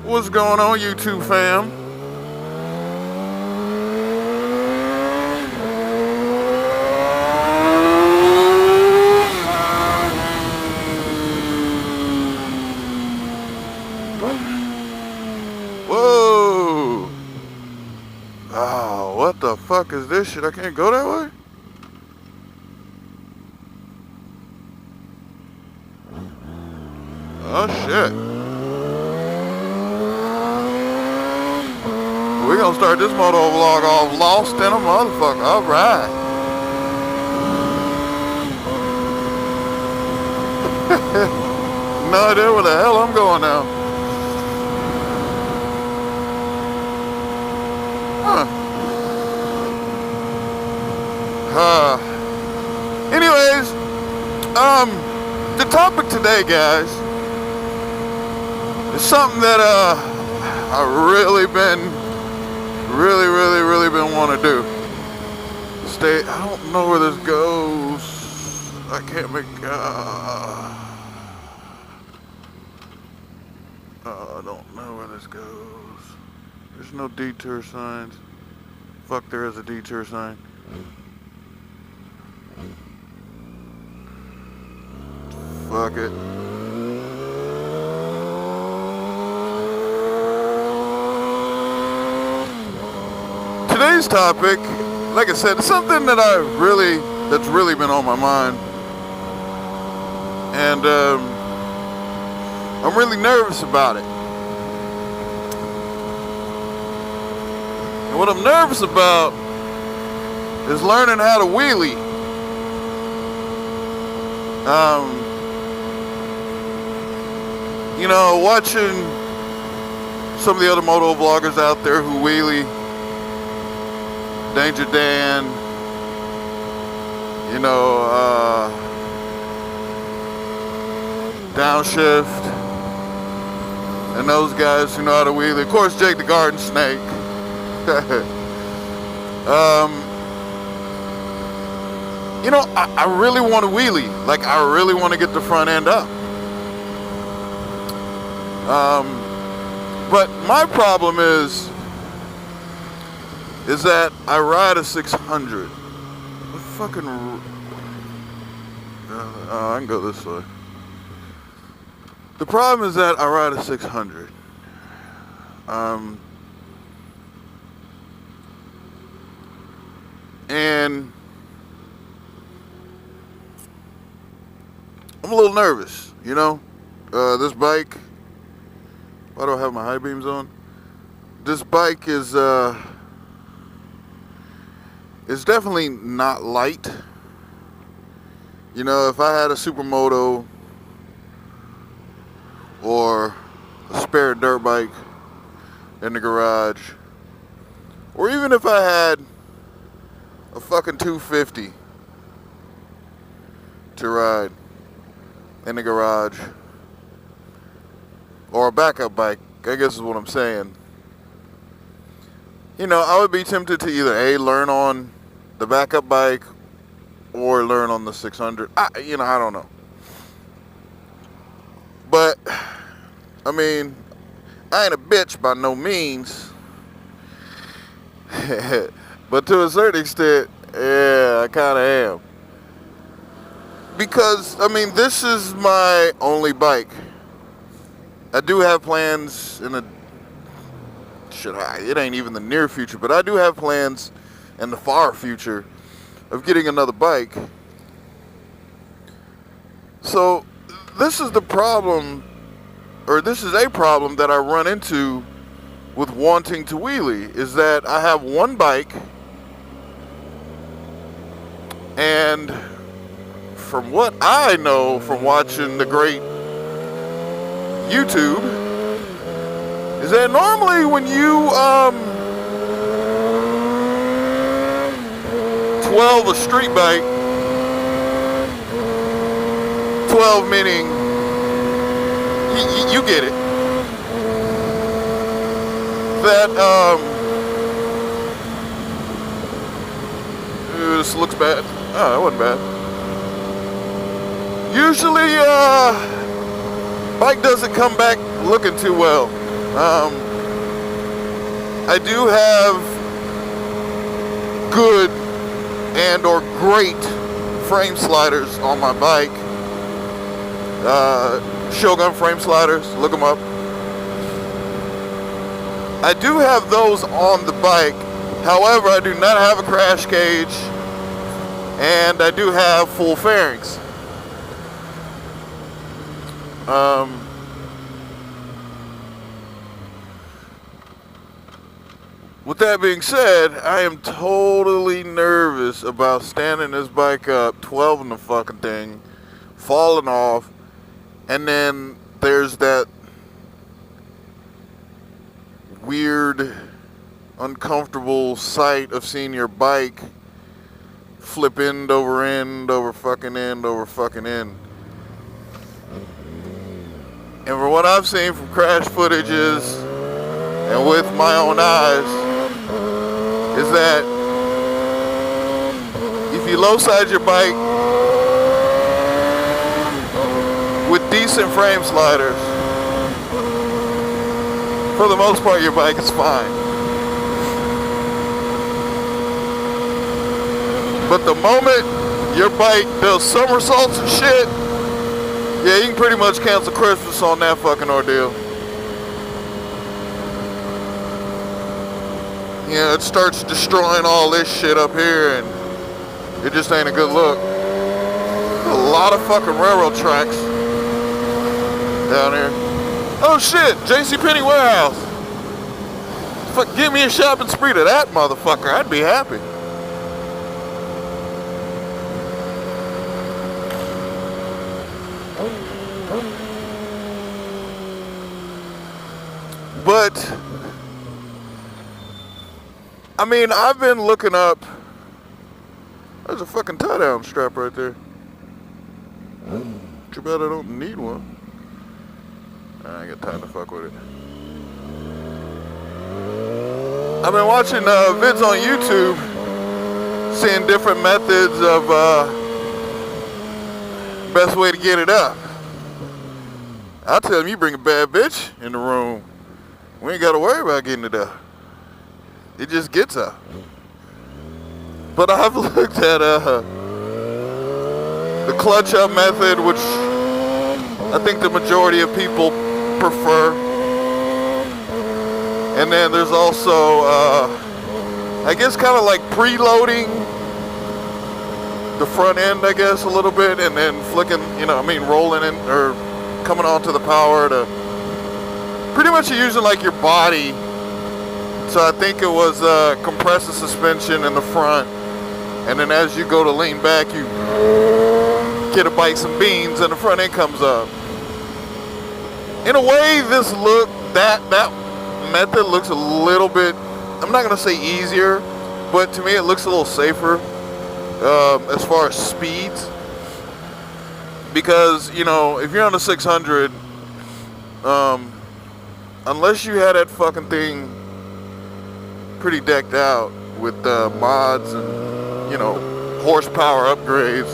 What's going on, YouTube fam? Whoa! Oh, what the fuck is this shit? I can't go that way? Oh shit. We're gonna start this moto vlog off lost in a motherfucker. Alright. No idea where the hell I'm going now. Anyways, the topic today, guys, is something that I really been want to do. I don't know where this goes. I can't make. I don't know where this goes. There's no detour signs. Fuck, there is a detour sign. Fuck it. Today's topic, like I said, is something that that's really been on my mind. And I'm really nervous about it. And what I'm nervous about is learning how to wheelie. You know, watching some of the other moto vloggers out there who wheelie, Danger Dan, you know, Downshift, and those guys who know how to wheelie. Of course, Jake the Garden Snake. You know, I really want to wheelie. Like, I really want to get the front end up. But my problem is that I ride a 600. What fucking... I can go this way. The problem is that I ride a 600. And I'm a little nervous, you know? This bike... Why do I have my high beams on? This bike is definitely not light. You know, if I had a supermoto or a spare dirt bike in the garage, or even if I had a fucking 250 to ride in the garage, or a backup bike, I guess is what I'm saying. You know, I would be tempted to either A, learn on the backup bike or learn on the 600. I don't know. But, I mean, I ain't a bitch by no means. But to a certain extent, yeah, I kind of am. Because, I mean, this is my only bike. I do have plans in the... it ain't even the near future, but I do have plans in the far future of getting another bike. So, this is the problem, or this is a problem that I run into with wanting to wheelie, is that I have one bike, and from what I know from watching the great YouTube, is that normally when you 12 a street bike, 12 meaning you get it, that this looks bad. Oh, that wasn't bad. Usually bike doesn't come back looking too well. I do have good and or great frame sliders on my bike. Shogun frame sliders, look them up. I do have those on the bike. However, I do not have a crash cage, and I do have full fairings. With that being said, I am totally nervous about standing this bike up, 12 in the fucking thing, falling off, and then there's that weird, uncomfortable sight of seeing your bike flip end over fucking end over fucking end. And from what I've seen from crash footages and with my own eyes, is that if you low side your bike with decent frame sliders, for the most part your bike is fine. But the moment your bike does somersaults and shit, yeah, you can pretty much cancel Christmas on that fucking ordeal. Yeah, it starts destroying all this shit up here, and it just ain't a good look. A lot of fucking railroad tracks down here. Oh shit, JCPenney warehouse. Fuck, give me a shopping spree to that motherfucker. I'd be happy. But I mean, I've been looking up. There's a fucking tie-down strap right there. Too bad I don't need one. I ain't got time to fuck with it. I've been watching vids on YouTube, seeing different methods of best way to get it up. I'll tell them, you bring a bad bitch in the room, we ain't got to worry about getting it up. It just gets up. But I've looked at the clutch up method, which I think the majority of people prefer. And then there's also, I guess, kind of like preloading the front end, I guess, a little bit, and then flicking, rolling in or coming onto the power to pretty much you're using like your body. So I think it was compressive suspension in the front, and then as you go to lean back, you get a bite some beans, and the front end comes up. In a way, that method looks a little bit, I'm not gonna say easier, but to me it looks a little safer as far as speeds, because if you're on a 600, unless you had that fucking thing pretty decked out with mods and horsepower upgrades,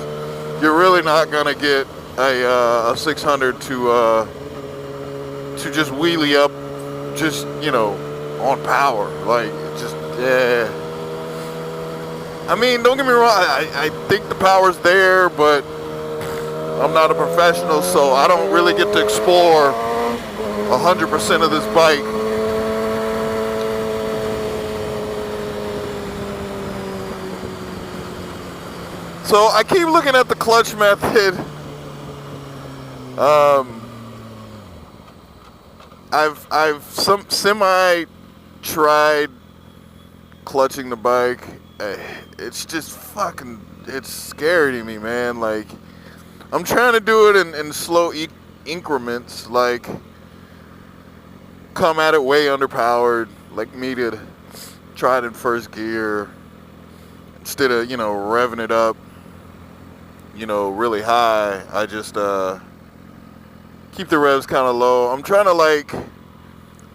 you're really not gonna get a 600 to just wheelie up just on power, like just I mean, don't get me wrong, I think the power's there, but I'm not a professional, so I don't really get to explore 100% of this bike. So I keep looking at the clutch method. I've semi tried clutching the bike. It's just fucking, it's scary to me, man. Like, I'm trying to do it in slow increments, like come at it way underpowered, like me to try it in first gear instead of revving it up really high. I just keep the revs kind of low. I'm trying to like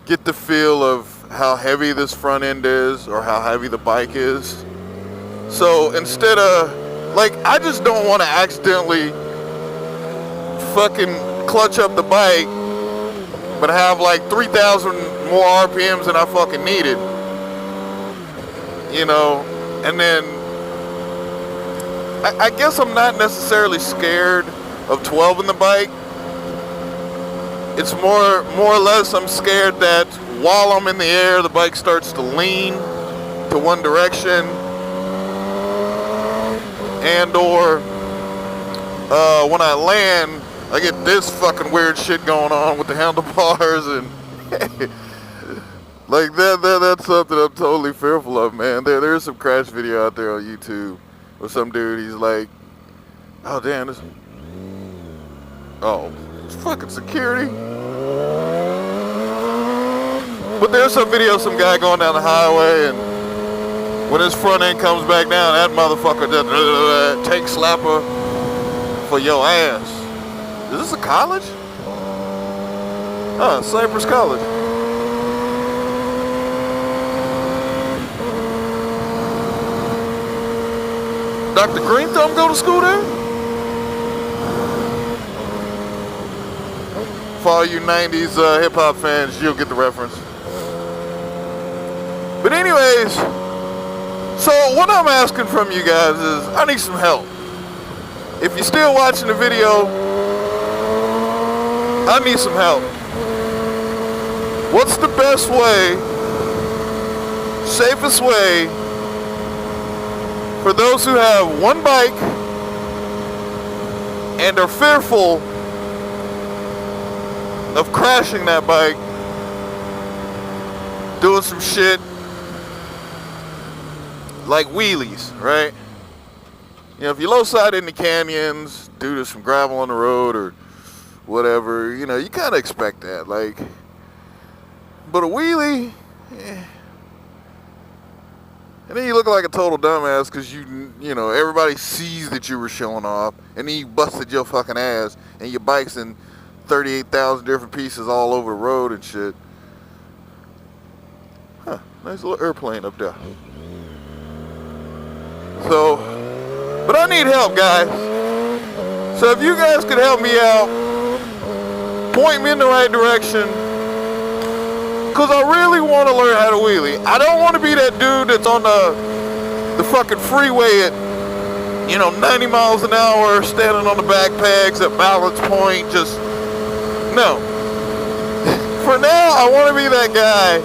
get the feel of how heavy this front end is or how heavy the bike is. So instead of like, I just don't want to accidentally fucking clutch up the bike but I have like 3,000 more RPMs than I fucking needed. You know, and then I guess I'm not necessarily scared of 12 in the bike. It's more or less I'm scared that while I'm in the air, the bike starts to lean to one direction, and or when I land, I get this fucking weird shit going on with the handlebars and like that's something I'm totally fearful of, man. There's some crash video out there on YouTube where some dude, he's like, oh damn, it's fucking security. But there's some video of some guy going down the highway, and when his front end comes back down, that motherfucker just take slapper for your ass. Is this a college? Cypress College. Dr. Green Thumb go to school there? For all you 90s hip-hop fans, you'll get the reference. But anyways, so what I'm asking from you guys is, I need some help. If you're still watching the video, I need some help. What's the best way, safest way, for those who have one bike and are fearful of crashing that bike, doing some shit like wheelies, right? You know, if you low side in the canyons due to some gravel on the road or whatever, you know, you kind of expect that. Like, but a wheelie, and then you look like a total dumbass because you know, everybody sees that you were showing off, and then you busted your fucking ass, and your bike's in 38,000 different pieces all over the road and shit. Huh, nice little airplane up there. So, but I need help, guys. So if you guys could help me out, point me in the right direction, because I really want to learn how to wheelie. I don't want to be that dude that's on the fucking freeway at, you know, 90 miles an hour, standing on the back pegs at balance point, just, no. For now, I want to be that guy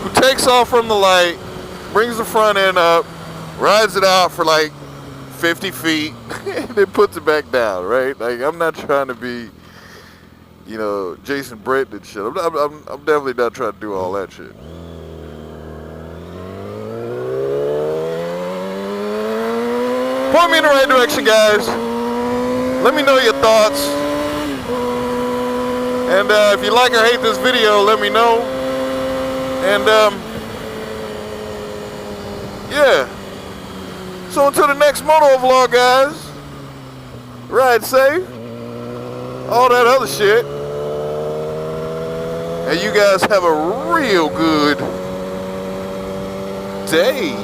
who takes off from the light, brings the front end up, rides it out for like 50 feet, and then puts it back down, right? Like, I'm not trying to be, you know, Jason Britt and shit. I'm definitely not trying to do all that shit. Point me in the right direction, guys. Let me know your thoughts. And if you like or hate this video, let me know. And yeah. So until the next moto vlog, guys, ride safe, all that other shit, and you guys have a real good day.